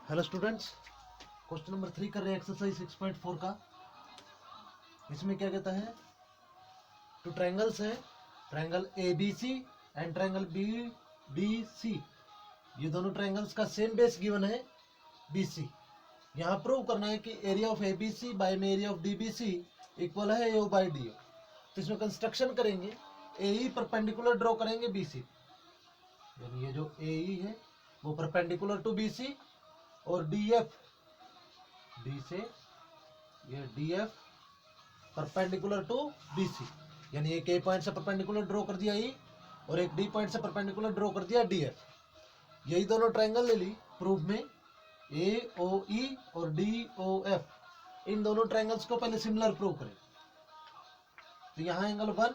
Hello students, question number 3 कर रहे हैं एक्सरसाइज 6.4 का। इसमें क्या कहता है, टू ट्रायंगल्स है, triangle A B C and triangle B D C. ये दोनों ट्रायंगल्स का सेम बेस गिवन है बी सी। यहाँ प्रूव करना है कि area of A B C by में area of D B C equal है A O by D O. तो इसमें कंस्ट्रक्शन करेंगे, ए ई परपेंडिकुलर ड्रॉ करेंगे बी सी, यानी ये जो ए ई है वो परपेंडिकुलर टू बी सी, और डी एफ, डी से ये D F perpendicular to B C, यानी एक ए पॉइंट से परपेंडिकुलर ड्रॉ कर दिया ई, और एक डी पॉइंट से परपेंडिकुलर ड्रॉ कर दिया डी एफ। यही दोनों ट्रायंगल ले ली प्रूफ में, ए ओ ई और डी ओ एफ। इन दोनों ट्रायंगल्स को पहले सिमिलर प्रूव करें। तो यहाँ एंगल 1,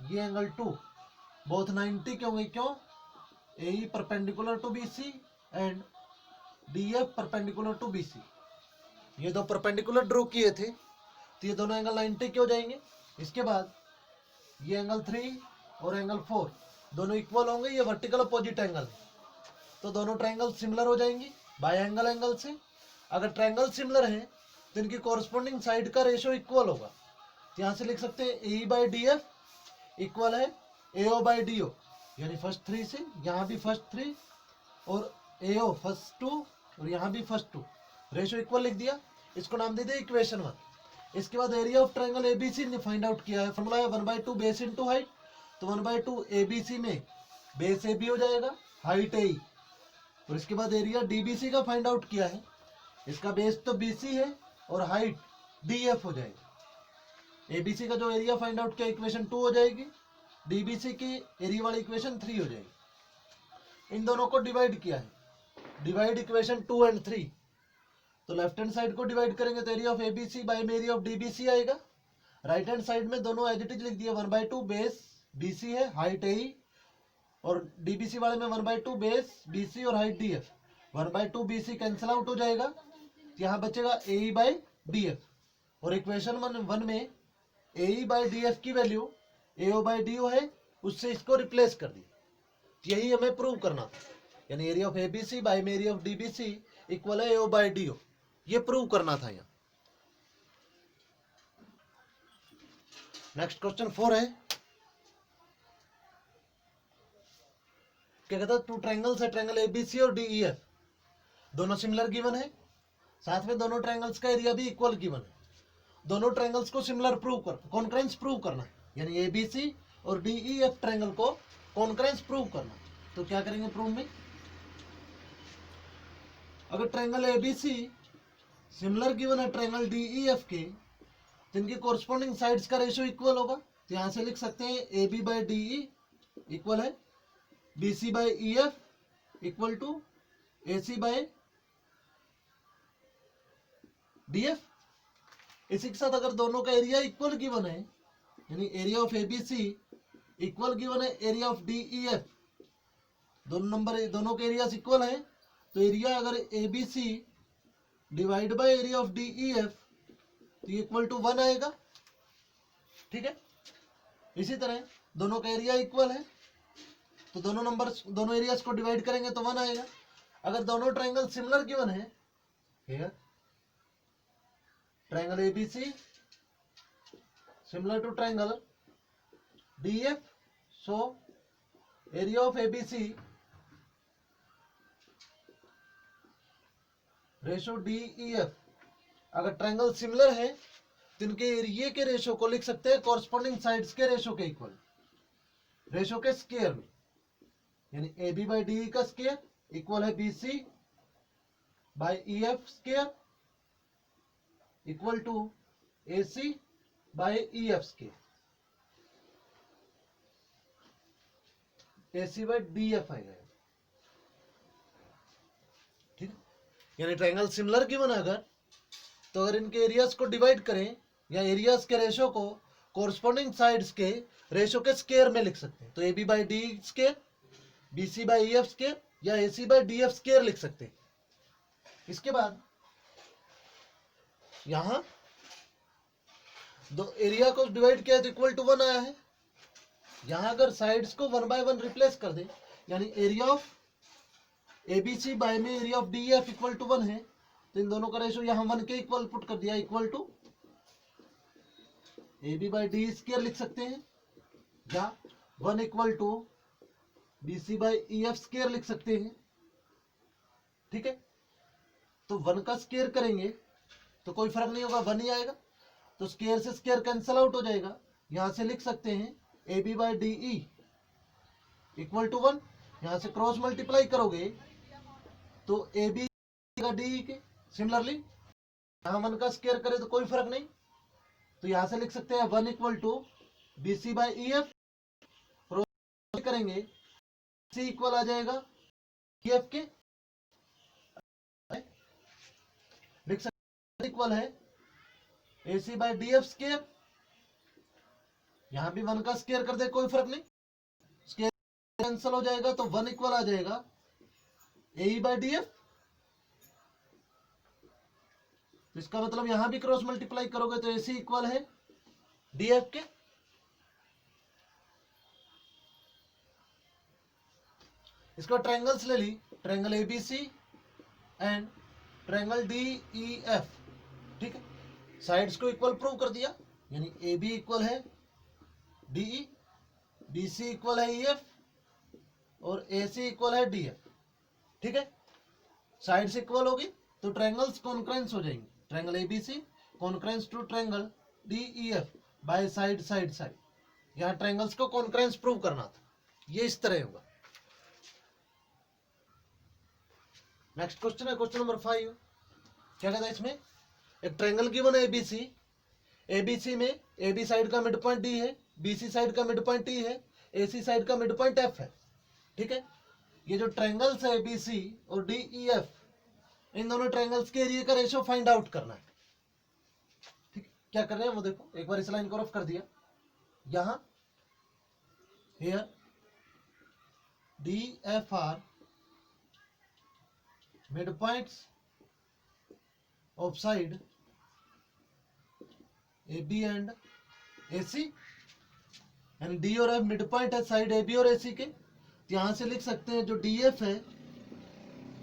ये एंगल 2, बोथ 90 के होंगे। क्यों? A E perpendicular to B C and D F perpendicular to B C. ये दो परपेंडिकुलर ड्रॉ किए थे तो ये दोनों एंगल 90 के हो जाएंगे। इसके बाद ये एंगल 3 और एंगल 4 दोनों इक्वल होंगे, ये वर्टिकल अपोजिट एंगल है, तो दोनों ट्रायंगल सिमिलर हो जाएंगे बाय एंगल से। अगर ट्रायंगल सिमिलर है तो इनकी कॉरस्पॉन्डिंग साइड का रेशियो इक्वल होगा। तो यहाँ से लिख सकते हैं ए बाई डी एफ इक्वल है A O by D O, यानी फर्स्ट 3 से यहाँ भी फर्स्ट 3 और ए ओ फर्स्ट 2 और यहाँ भी फर्स्ट 2, रेशियो इक्वल लिख दिया। इसको नाम दे दिया इक्वेशन 1। इसके बाद एरिया ऑफ ट्रायंगल एबीसी ने फाइंड आउट किया है। फॉर्मूला है 1/2 बेस इनटू हाइट। तो 1/2 एबीसी में बेस ए बी हो जाएगा, हाइट ए। और इसके बाद एरिया डीबीसी का फाइंड आउट किया है। इसका बेस तो बीसी है और हाइट डीएफ हो जाएगी। एबीसी का जो एरिया फाइंड आउट किया इक्वेशन 2 हो जाएगी, डीबीसी की एरिया वाली इक्वेशन 3 हो जाएगी। इन दोनों को डिवाइड किया है, डिवाइड इक्वेशन 2 एंड 3। तो लेफ्ट हैंड साइड को डिवाइड करेंगे तो एरिया ऑफ एबीसी बाई में एरिया ऑफ डीबीसी आएगा। राइट हैंड साइड में दोनों एज इट इज लिख दिया, 1/2 बेस बीसी है, हाइट ए, और डीबीसी वाले में 1/2 बेस बीसी और height DF. 1/2 BC cancel out हो जाएगा, तो यहाँ बचेगा ए बाई डी एफ। और इक्वेशन 1 में ए बाई डी एफ की value A O by D O है, उससे इसको रिप्लेस कर दी। यही हमें प्रूव करना था, यानी एरिया ऑफ एबीसी बाई में एरिया ऑफ डीबीसी इक्वल है A O by D O. ये प्रूव करना था यहाँ। नेक्स्ट क्वेश्चन 4 है, क्या कहता है, टू ट्रायंगल्स है, ट्रायंगल एबीसी और डीईएफ दोनों सिमिलर गिवन है, साथ में दोनों ट्रायंगल्स का एरिया भी इक्वल गिवन है। दोनों ट्रायंगल्स को सिमिलर प्रूव कर, कॉन्करेंस प्रूव करना है, यानी एबीसी और डीईएफ ट्रायंगल को कॉन्करेंस प्रूव करना है। तो क्या करेंगे प्रूव में, अगर ट्रायंगल एबीसी सिमिलर गिवन है ट्रायंगल डीईएफ के, तो इनकी कॉरस्पॉन्डिंग साइड्स का रेशियो इक्वल होगा। तो यहां से लिख सकते हैं A B by D E equal है B C by E F equal to A C by D F. इसी के साथ अगर दोनों का एरिया इक्वल गिवन है, यानी area of ABC equal given है एरिया ऑफ डीईएफ, दोनों के एरियाज इक्वल है, तो एरिया अगर ABC divide by area of DEF तो इक्वल टू 1 आएगा। ठीक है, इसी तरह दोनों का एरिया इक्वल है तो दोनों एरियाज को डिवाइड करेंगे तो 1 आएगा। अगर दोनों ट्रायंगल सिमिलर गिवन है, here triangle ABC similar to triangle DF, so area of ABC ratio DEF. अगर ट्रायंगल सिमिलर है तो इनके एरिया के रेशो को लिख सकते हैं कॉरस्पॉन्डिंग साइड्स के रेशो के इक्वल, रेशो के स्क्वायर में, यानी ए बी बाई डी का स्क्वायर इक्वल है B C by E F square equal to A C by E F square, A C by D F आएगा। ठीक है, यानी ट्रायंगल सिमिलर गिवन है अगर, तो अगर इनके एरियाज को डिवाइड करें या एरियाज के रेशो को कॉरस्पॉन्डिंग साइड्स के रेशो के स्क्वायर में लिख सकते हैं। तो A B by D square, B C by E F square या A C by D F square लिख सकते हैं। इसके बाद यहां दो एरिया को डिवाइड किया तो इक्वल टू 1 आया है। यहां अगर साइड्स को 1/1 रिप्लेस कर दे, यानी एरिया ऑफ ABC बाय में area of DEF equal to 1 है, तो इन दोनों का रेशो यहाँ 1 के इक्वल पुट कर दिया, equal to AB by D square लिख सकते हैं, या 1 equal to BC by EF square लिख सकते हैं। ठीक है, तो 1 का स्क्वायर करेंगे तो कोई फर्क नहीं होगा, 1 ही आएगा, तो स्क्वायर से स्क्वायर कैंसिल आउट हो जाएगा। यहां से लिख सकते हैं AB by DE equal to 1, यहां से क्रॉस मल्टीप्लाई करोगे तो AB का DE के, सिमिलरली यहां 1 का स्क्वायर करे तो कोई फर्क नहीं, तो यहां से लिख सकते हैं 1 equal to BC by EF, cross करेंगे C इक्वल आ जाएगा EF के, लिख सकते इक्वल है AC बाय DF स्क्वायर, यहां भी 1 का स्क्वायर कर दे कोई फर्क नहीं, स्क्वायर कैंसिल हो जाएगा तो 1 इक्वल आ जाएगा AE बाय DF। तो इसका मतलब यहां भी क्रॉस मल्टीप्लाई करोगे तो AC इक्वल है DF के। इसका ट्रायंगल्स ले ली, triangle ABC and triangle DEF। ठीक है, साइड्स को इक्वल प्रूव कर दिया, यानी AB इक्वल है DE, BC इक्वल है EF और AC इक्वल है DF। ठीक है, साइड्स इक्वल होगी तो ट्रायंगल्स कॉन्करेंस हो जाएंगे, triangle ABC congruence to triangle DEF by side side side. यहां ट्रायंगल्स को कॉन्करेंस प्रूव करना था, ये इस तरह होगा। नेक्स्ट क्वेश्चन है क्वेश्चन नंबर 5। क्या कहता है इसमें, एक ट्रायंगल गिवन है ABC, ABC में AB साइड का मिड पॉइंट D है, BC साइड का मिड पॉइंट T है, AC साइड का मिड पॉइंट F है। ठीक है, ये जो ट्रायंगल्स है ABC और DEF, इन दोनों ट्रायंगल्स के एरिया का रेशियो फाइंड आउट करना है। ठीक, क्या कर रहे हैं वो देखो, एक बार इस लाइन को रफ कर दिया, यहां here DF are mid points of side AB and AC, यानी D और F मिड पॉइंट है साइड AB और AC के। यहां से लिख सकते हैं जो DF है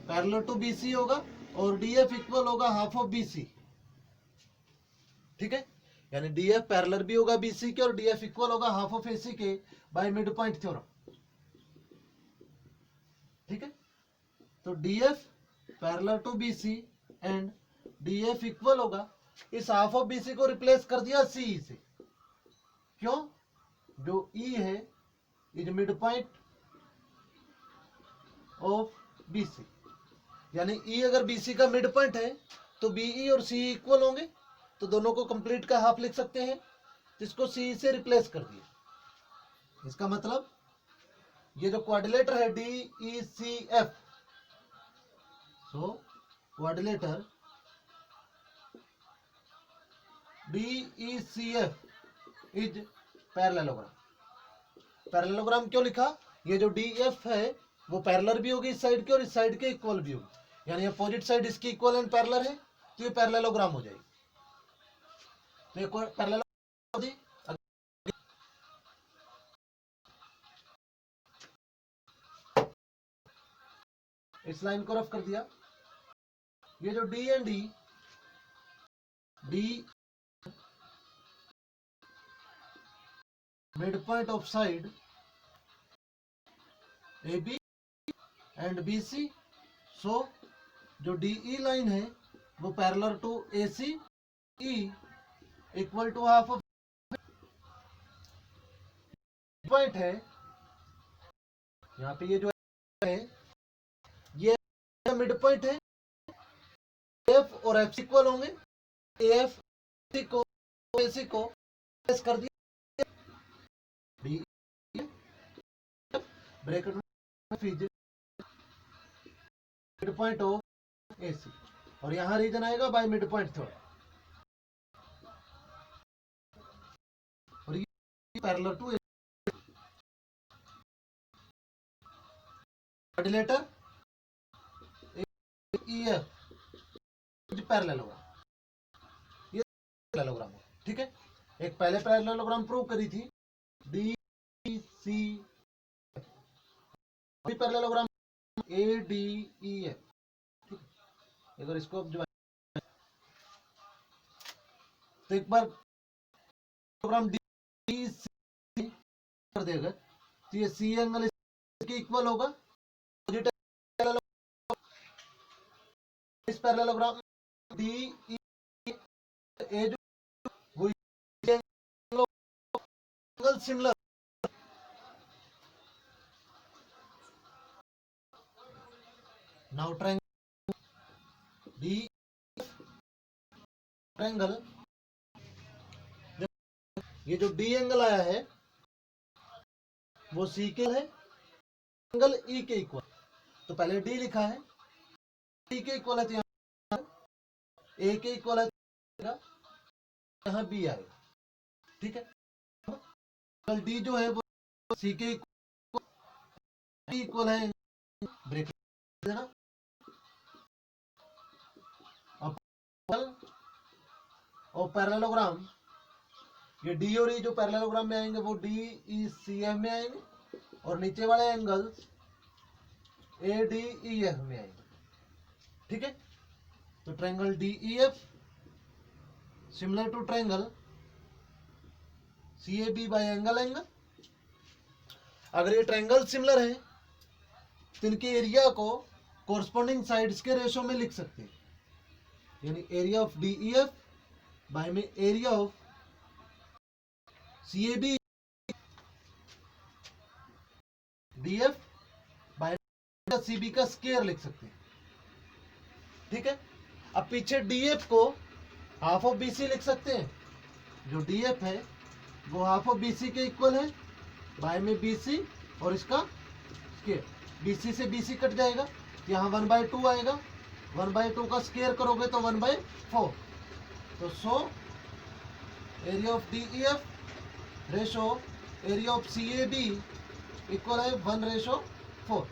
पैरेलल टू BC होगा और DF इक्वल होगा हाफ ऑफ BC। ठीक है, यानी DF पैरेलल भी होगा BC के और DF इक्वल होगा हाफ ऑफ AC के बाय मिड पॉइंट थ्योरम। ठीक है, तो DF parallel to BC and DF equal होगा, इस हाफ ऑफ BC को रिप्लेस कर दिया CE से। क्यों, जो E है is mid point of BC, यानी E अगर BC का मिड पॉइंट है तो BE और CE इक्वल होंगे, तो दोनों को कंप्लीट का हाफ लिख सकते हैं, जिसको CE से रिप्लेस कर दिया। इसका मतलब ये जो क्वाड्रिलेटर है DECF, so quadrilateral DECF is parallelogram. Parallelogram क्यों लिखा, ये जो DF है वो पैरेलल भी होगी इस साइड के और इस साइड के इक्वल भी होगी, यानी अपोजिट साइड इसकी इक्वल एंड पैरेलल है, तो ये पैरेललोग्राम हो जाएगी। तो ये पैरेलल इस लाइन को रफ कर दिया, ये जो D and D mid point of side AB and BC, so जो DE लाइन है वो parallel to AC E equal to half of point है। यहाँ पे ये जो है ये मिड पॉइंट है, F और F इक्वल होंगे, AF को AC को कर दिया, ब्रैकेट में मिड पॉइंट ऑफ AC, और यहां रीजन आएगा बाय मिड पॉइंट थ्योरम, और ये parallel to quadrilateral EF parallelogram, ये पैरेललोग्राम है। ठीक है, एक पहले पैरेललोग्राम प्रूव करी थी DEC, पैरेललोग्राम ADEF, अगर इसको अब तो एक बार प्रोग्राम डी कर देगा तो ये सी एंगल इसके इक्वल होगा, इस पैरेललोग्राम डी ए जो वो angle similar, now triangle D triangle, ये जो डी एंगल आया है वो सी के है, एंगल ई के इक्वल, तो पहले डी लिखा है, डी के इक्वल है तो यहाँ ए के इक्वल है तो यहाँ बी आएगा, ठीक है। एंगल डी जो है वो सी के इक्वल है, ब्रेक देना, और पैरेललोग्राम ये डी और ई जो पैरेललोग्राम में आएंगे वो डी ई सी एफ में आएंगे, और नीचे वाले angles A D E F में आएंगे, ठीक है। तो triangle D E F similar to triangle C A B by angle angle. अगर ये ट्रायंगल सिमिलर है तो इनके एरिया को कोरस्पॉन्डिंग साइड्स के रेशो में लिख सकते हैं, यानी area of D E F by में area of C A B D F by C B का स्क्वायर लिख सकते हैं, ठीक है। अब पीछे डी एफ को हाफ ऑफ बी सी लिख सकते हैं, जो डी एफ है वो हाफ ऑफ बी सी के इक्वल है, बाय में बी सी और इसका स्क्वायर, बी सी से बी सी कट जाएगा, यहाँ 1/2 आएगा, 1/2 का स्क्वायर करोगे तो 1/4, तो so area of D E F ratio area of C A B equal है 1/4,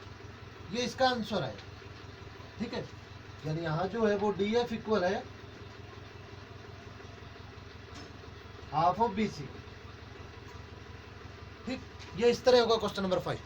ये इसका आंसर है, ठीक है। यानी यहाँ जो है वो डी एफ इक्वल है हाफ ऑफ बी सी, ठीक। ये इस तरह होगा क्वेश्चन नंबर 5।